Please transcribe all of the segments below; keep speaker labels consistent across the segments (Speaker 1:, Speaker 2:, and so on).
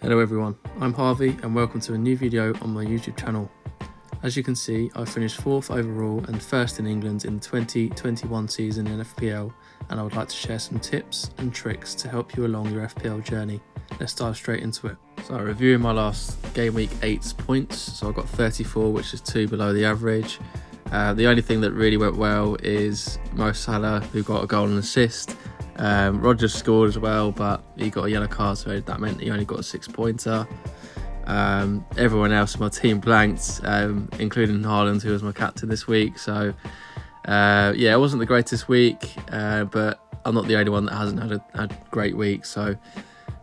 Speaker 1: Hello everyone, I'm Harvey and welcome to a new video on my YouTube channel. As you can see, I finished 4th overall and 1st in England in the 2021 season in FPL, and I would like to share some tips and tricks to help you along your FPL journey. Let's dive straight into it. So reviewing my last game week 8's points, so I got 34, which is 2 below the average. The only thing that really went well is Mo Salah, who got a goal and assist. Rodgers scored as well, but he got a yellow card, so that meant he only got a 6-pointer. Everyone else in my team blanked, including HAALAND, who was my captain this week. So yeah, it wasn't the greatest week, but I'm not the only one that hasn't had a great week. So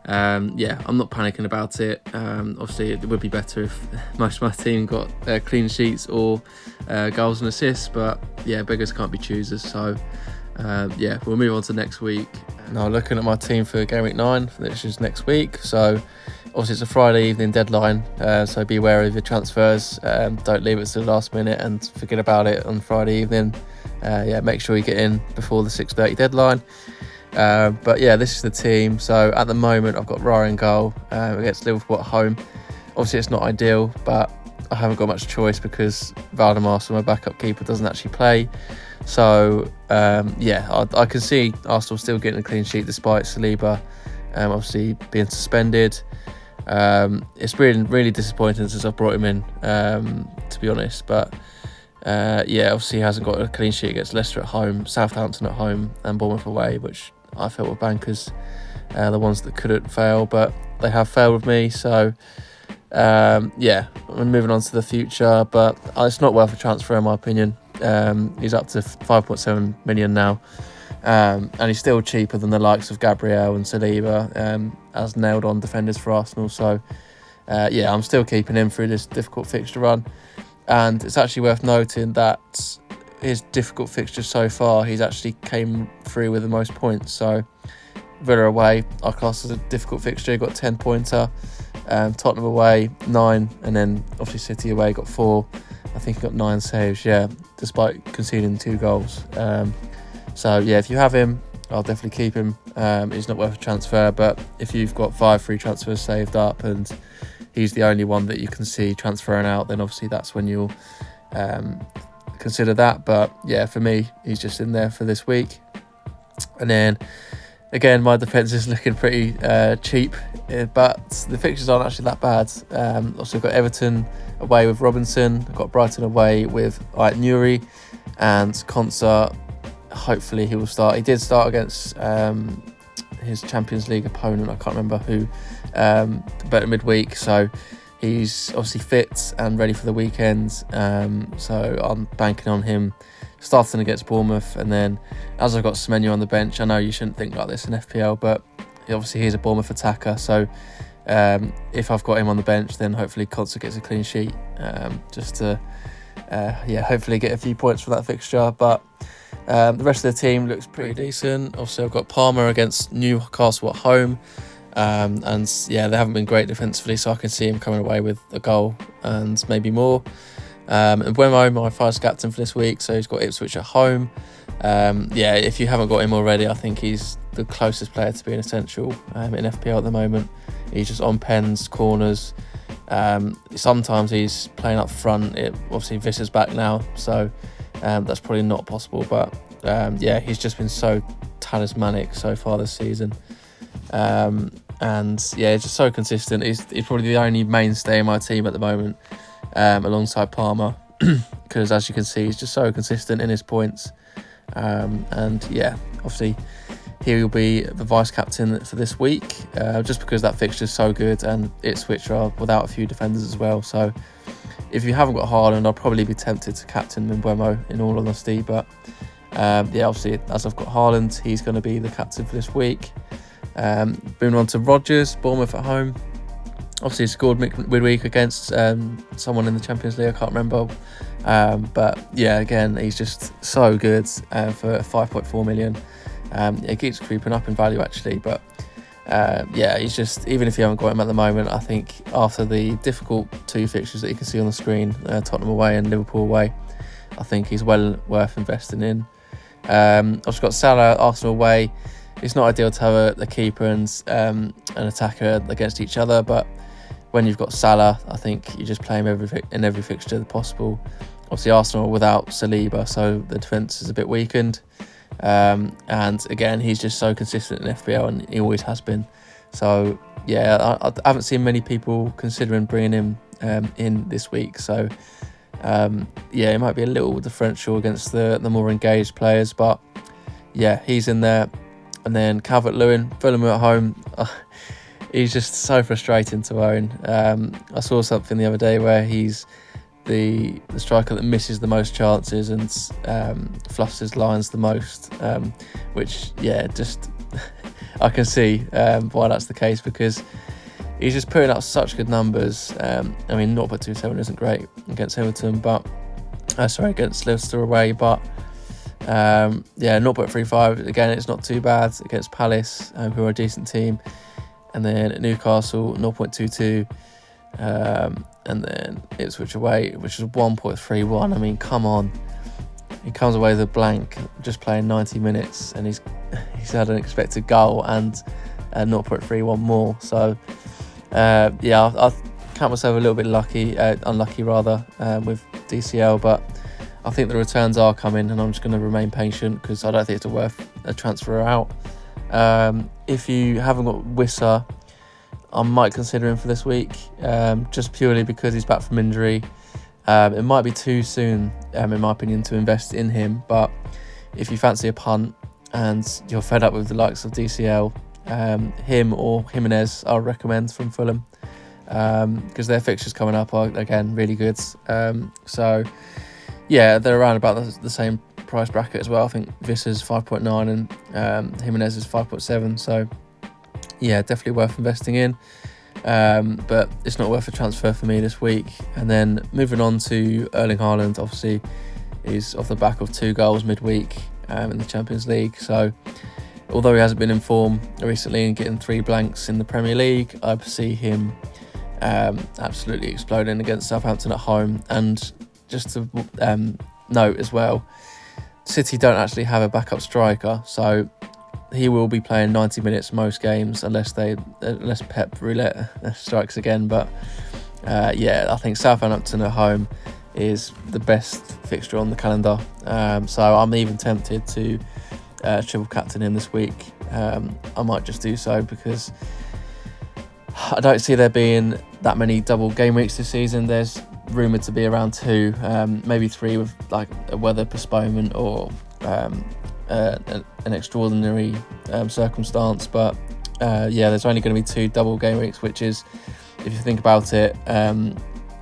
Speaker 1: yeah, I'm not panicking about it. Obviously, it would be better if most of my team got clean sheets or goals and assists, but yeah, beggars can't be choosers. So yeah, we'll move on to next week. Now looking at my team for game week 9, which is next week. So obviously it's a Friday evening deadline, so be wary of your transfers. Don't leave it to the last minute and forget about it on Friday evening. Yeah, make sure you get in before the 6:30 deadline. But yeah, this is the team. So at the moment I've got Raya in goal against Liverpool at home. Obviously it's not ideal, but I haven't got much choice because Valdemar, so my backup keeper, doesn't actually play. So yeah, I can see Arsenal still getting a clean sheet despite Saliba obviously being suspended. It's really disappointing since I brought him in, to be honest. But yeah, obviously he hasn't got a clean sheet against Leicester at home, Southampton at home and Bournemouth away, which I felt were bankers, the ones that couldn't fail, but they have failed with me. So yeah, I'm moving on to the future, but it's not worth a transfer in my opinion. He's up to 5.7 million now, and he's still cheaper than the likes of Gabriel and Saliba as nailed on defenders for Arsenal. So yeah, I'm still keeping him through this difficult fixture run, and it's actually worth noting that his difficult fixtures so far, he's actually came through with the most points. So Villa away, I class as a difficult fixture, he got 10-pointer. Tottenham away 9, and then obviously City away got 4. I think he got 9 saves, yeah, despite conceding 2 goals. So yeah, if you have him, I'll definitely keep him. He's not worth a transfer, but if you've got 5 free transfers saved up and he's the only one that you can see transferring out, then obviously that's when you'll consider that. But yeah, for me, he's just in there for this week. And then again, my defence is looking pretty cheap, but the fixtures aren't actually that bad. Also got Everton away with Robinson, got Brighton away with Nuri, and Konsa, hopefully he will start. He did start against his Champions League opponent, I can't remember who, but midweek, so he's obviously fit and ready for the weekend. So I'm banking on him starting against Bournemouth. And then as I've got Semenyo on the bench, I know you shouldn't think like this in FPL, but obviously he's a Bournemouth attacker, so if I've got him on the bench, then hopefully Konsa gets a clean sheet, just to yeah, hopefully get a few points from that fixture. But the rest of the team looks pretty decent. Obviously I've got Palmer against Newcastle at home, and yeah, they haven't been great defensively, so I can see him coming away with a goal and maybe more. And Wemo, my vice captain for this week, so he's got Ipswich at home. Yeah, if you haven't got him already, I think he's the closest player to being essential in FPL at the moment. He's just on pens, corners. Sometimes he's playing up front. Obviously Visser's back now, so that's probably not possible. But yeah, he's just been so talismanic so far this season. And yeah, he's just so consistent. He's probably the only mainstay in my team at the moment, alongside Palmer, because as you can see, he's just so consistent in his points. And yeah, obviously he will be the vice captain for this week, just because that fixture is so good, and Ipswich are without a few defenders as well. So if you haven't got HAALAND, I'll probably be tempted to captain Mbeumo in all honesty. But yeah, obviously as I've got HAALAND, he's going to be the captain for this week. Moving on to Rodgers, Bournemouth at home. Obviously he scored midweek against someone in the Champions League, I can't remember. But yeah, again, he's just so good for 5.4 million. It keeps creeping up in value actually, but yeah, he's just, even if you haven't got him at the moment, I think after the difficult 2 fixtures that you can see on the screen, Tottenham away and Liverpool away, I think he's well worth investing in. I've just got Salah, Arsenal away. it's not ideal to have a keeper and an attacker against each other, but when you've got Salah, I think you just play him in every fixture possible. Obviously, Arsenal are without Saliba, so the defence is a bit weakened. And again, he's just so consistent in FPL, and he always has been. So yeah, I haven't seen many people considering bringing him in this week. So yeah, it might be a little differential against the more engaged players, but yeah, he's in there. And then Calvert-Lewin, Fulham at home. He's just so frustrating to own. I saw something the other day where he's the striker that misses the most chances and fluffs his lines the most, which, yeah, just I can see why that's the case, because he's just putting up such good numbers. I mean, 0.27 isn't great against Everton, but against Leicester away, but yeah, 0.35 again, it's not too bad against Palace, who are a decent team. And then at Newcastle, 0.22, and then Ipswich away, which is 1.31. I mean, come on. He comes away with a blank, just playing 90 minutes, and he's had an expected goal and 0.31 more. So, yeah, I count myself a little bit unlucky rather, with DCL, but I think the returns are coming, and I'm just going to remain patient because I don't think it's worth a transfer out. If you haven't got Wissa, I might consider him for this week, just purely because he's back from injury. It might be too soon, in my opinion, to invest in him, but if you fancy a punt and you're fed up with the likes of DCL, him or Jimenez I'll recommend from Fulham, because their fixtures coming up are, again, really good. So yeah, they're around about the same price bracket as well. I think Vissa's 5.9 and Jimenez is 5.7, so yeah, definitely worth investing in, but it's not worth a transfer for me this week. And then moving on to Erling Haaland, obviously he's off the back of 2 goals midweek in the Champions League, so although he hasn't been in form recently and getting 3 blanks in the Premier League, I see him absolutely exploding against Southampton at home. And just to note as well, City don't actually have a backup striker, so he will be playing 90 minutes most games unless Pep roulette strikes again. But yeah, I think Southampton at home is the best fixture on the calendar, so I'm even tempted to triple captain him this week. I might just do so because I don't see there being that many double game weeks this season. There's rumoured to be around 2, maybe 3 with like a weather postponement or an extraordinary circumstance, but yeah, there's only going to be 2 double game weeks, which is, if you think about it,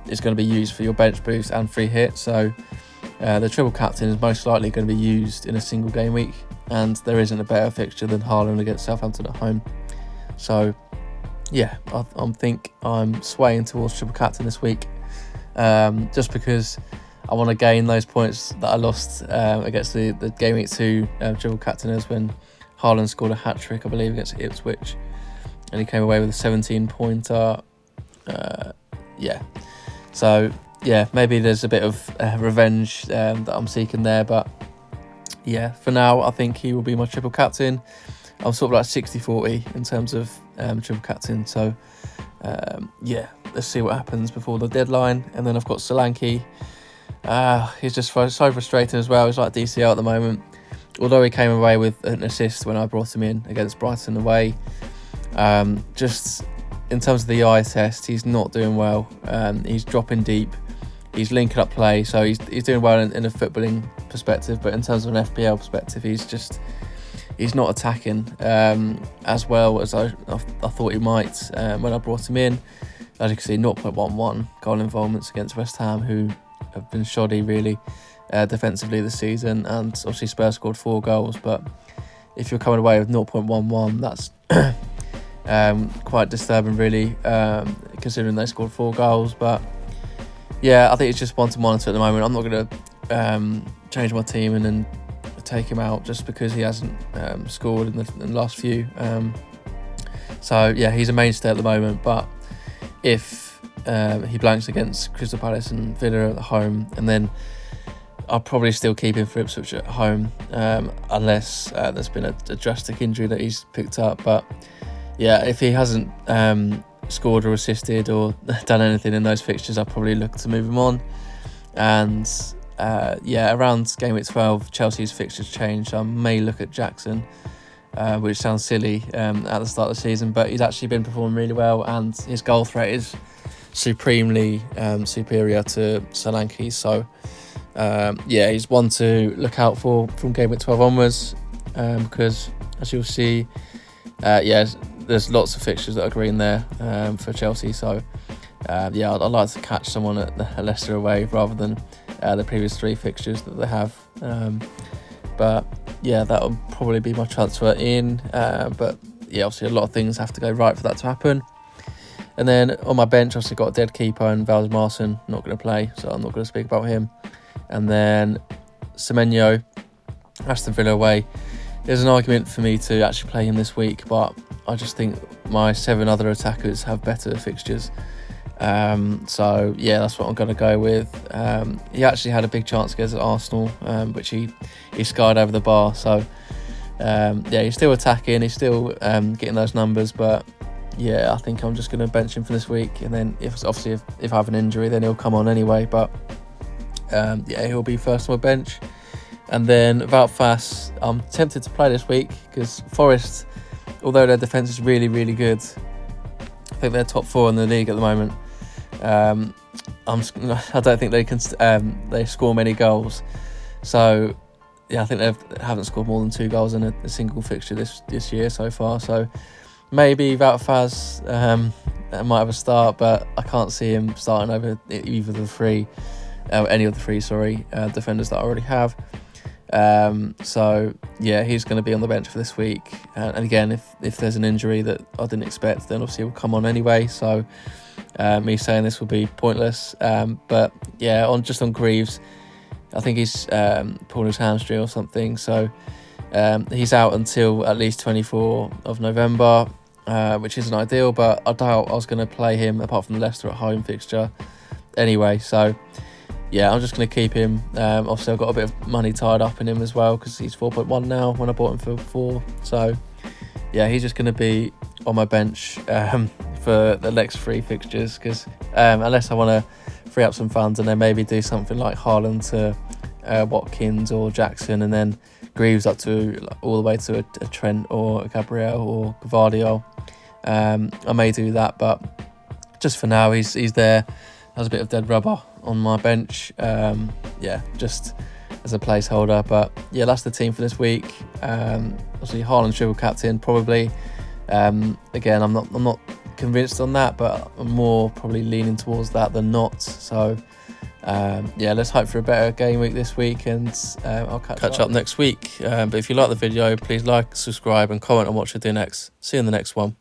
Speaker 1: it's going to be used for your bench boost and free hit. So the triple captain is most likely going to be used in a single game week, and there isn't a better fixture than Haaland against Southampton at home. So yeah, I think I'm swaying towards triple captain this week, just because I want to gain those points that I lost against the game week 2 triple captainers when Haaland scored a hat-trick, I believe, against Ipswich, and he came away with a 17-pointer. Yeah, so yeah, maybe there's a bit of revenge that I'm seeking there, but yeah, for now I think he will be my triple captain. I'm sort of like 60-40 in terms of triple captain, so yeah, let's see what happens before the deadline. And then I've got Solanke. He's just so frustrating as well. He's like DCL at the moment, although he came away with an assist when I brought him in against Brighton away. Just in terms of the eye test, he's not doing well. He's dropping deep, he's linking up play, so he's doing well in a footballing perspective, but in terms of an FPL perspective, he's not attacking as well as I thought he might when I brought him in. As you can see, 0.11 goal involvements against West Ham, who have been shoddy really defensively this season, and obviously Spurs scored 4 goals, but if you're coming away with 0.11, that's quite disturbing really, considering they scored 4 goals. But yeah, I think it's just one to monitor at the moment. I'm not going to change my team and then take him out just because he hasn't scored in the last few. So yeah, he's a mainstay at the moment, but if he blanks against Crystal Palace and Villa at home, and then I'll probably still keep him for Ipswich at home, unless there's been a drastic injury that he's picked up. But yeah, if he hasn't scored or assisted or done anything in those fixtures, I'll probably look to move him on. And yeah, around game week 12, Chelsea's fixtures changed. I may look at Jackson, which sounds silly at the start of the season, but he's actually been performing really well, and his goal threat is supremely superior to Solanke. So yeah, he's one to look out for from game week 12 onwards, because as you'll see, yeah, there's lots of fixtures that are green there for Chelsea. So yeah, I'd like to catch someone at Leicester away rather than the previous 3 fixtures that they have. But yeah, that'll probably be my transfer in. But yeah, obviously a lot of things have to go right for that to happen. And then on my bench, obviously got a dead keeper and Valdez Marson, not going to play, so I'm not going to speak about him. And then Semenyo, Aston Villa away. There's an argument for me to actually play him this week, but I just think my 7 other attackers have better fixtures. So yeah, that's what I'm going to go with. He actually had a big chance against Arsenal, which he skied over the bar. So yeah, he's still attacking, he's still getting those numbers, but yeah, I think I'm just going to bench him for this week. And then if I have an injury, then he'll come on anyway. But yeah, he'll be first on my bench. And then Wout Faes, I'm tempted to play this week because Forest, although their defence is really, really good, I think they're top 4 in the league at the moment. I don't think they can they score many goals. So yeah, I think they haven't scored more than 2 goals in a single fixture this year so far. So maybe Wout Faes might have a start, but I can't see him starting over either of the 3, any of the 3, defenders that I already have. So yeah, he's going to be on the bench for this week. And again, if there's an injury that I didn't expect, then obviously he'll come on anyway. So me saying this will be pointless. But yeah, on Greaves, I think he's pulled his hamstring or something. So he's out until at least 24 of November, which isn't ideal, but I doubt I was going to play him apart from the Leicester at home fixture anyway. So yeah, I'm just going to keep him. Obviously, I've got a bit of money tied up in him as well because he's 4.1 now when I bought him for 4. So yeah, he's just going to be on my bench for the next 3 fixtures, because unless I want to free up some funds and then maybe do something like Haaland to Watkins or Jackson, and then Greaves up to all the way to a Trent or a Gabriel or Gvardiol. I may do that, but just for now, he's there as a bit of dead rubber on my bench. Yeah, just as a placeholder. But yeah, that's the team for this week. Obviously, Haaland triple captain probably. Again, I'm not convinced on that, but I'm more probably leaning towards that than not. So yeah, let's hope for a better game week this week, and I'll catch up next week. But if you like the video, please like, subscribe and comment on what to do next. See you in the next one.